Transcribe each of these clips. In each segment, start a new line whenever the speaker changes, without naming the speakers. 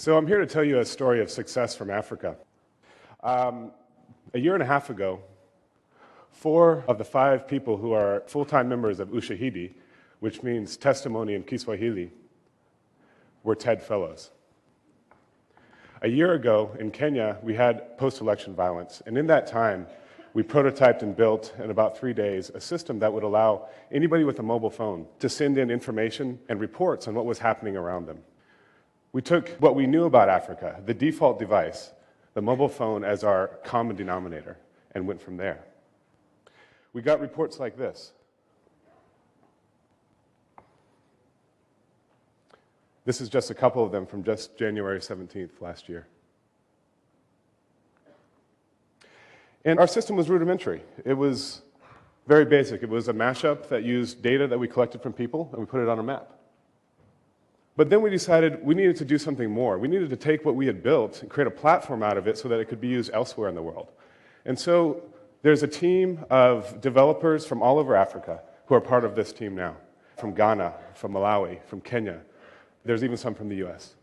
So I'm here to tell you a story of success from Africa. A year and a half ago, 4 of the 5 people who are full-time members of Ushahidi, which means testimony in Kiswahili, were TED Fellows. A year ago in Kenya, we had post-election violence, and in that time, we prototyped and built in about 3 days a system that would allow anybody with a mobile phone to send in information and reports on what was happening around them. We took what we knew about Africa, the default device, the mobile phone, as our common denominator, and went from there. We got reports like this. This is just a couple of them from just January 17th last year. And our system was rudimentary. It was very basic. It was a mashup that used data that we collected from people, and we put it on a map. But then we decided we needed to do something more. We needed to take what we had built and create a platform out of it so that it could be used elsewhere in the world. And so there's a team of developers from all over Africa who are part of this team now, from Ghana, from Malawi, from Kenya. There's even some from the US.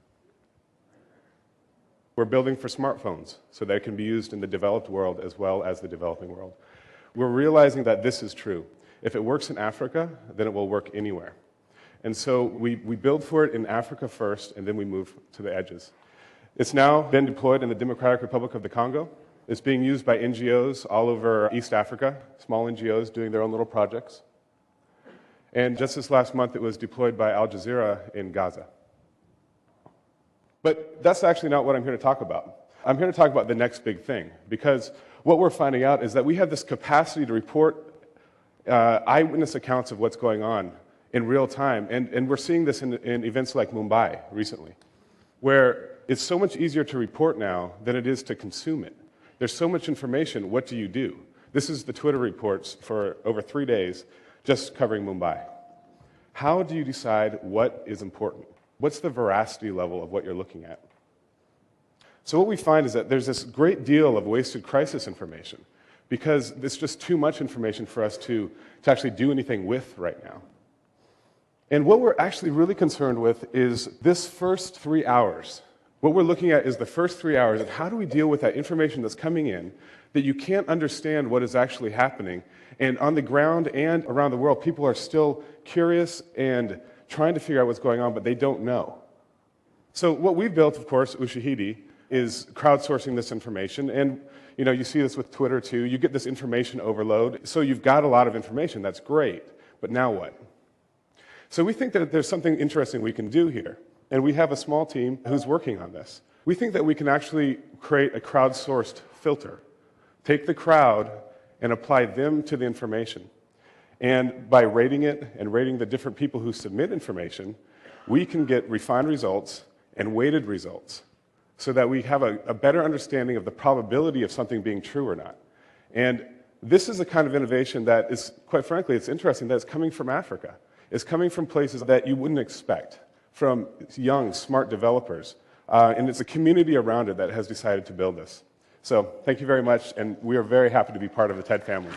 We're building for smartphones so that it can be used in the developed world as well as the developing world. We're realizing that this is true. If it works in Africa, then it will work anywhere. And so we build for it in Africa first, and then we move to the edges. It's now been deployed in the Democratic Republic of the Congo. It's being used by NGOs all over East Africa, small NGOs doing their own little projects. And just this last month, it was deployed by Al Jazeera in Gaza. But that's actually not what I'm here to talk about. I'm here to talk about the next big thing, because what we're finding out is that we have this capacity to report eyewitness accounts of what's going on in real time, and we're seeing this in events like Mumbai recently, where it's so much easier to report now than it is to consume it. There's so much information, what do you do? This is the Twitter reports for over 3 days just covering Mumbai. How do you decide what is important? What's the veracity level of what you're looking at? So what we find is that there's this great deal of wasted crisis information because it's just too much information for us to actually do anything with right now. And what we're actually really concerned with is this first 3 hours. What we're looking at is the first 3 hours of how do we deal with that information that's coming in that you can't understand what is actually happening. And on the ground and around the world, people are still curious and trying to figure out what's going on, but they don't know. So what we've built, of course, Ushahidi, is crowdsourcing this information. And you see this with Twitter too. You get this information overload. So you've got a lot of information. That's great. But now what? So we think that there's something interesting we can do here. And we have a small team who's working on this. We think that we can actually create a crowdsourced filter. Take the crowd and apply them to the information. And by rating it and rating the different people who submit information, we can get refined results and weighted results so that we have a better understanding of the probability of something being true or not. And this is the kind of innovation that is, quite frankly, it's interesting that it's coming from Africa. It's coming from places that you wouldn't expect, from young, smart developers. And it's a community around it that has decided to build this. So thank you very much, and we are very happy to be part of the TED family.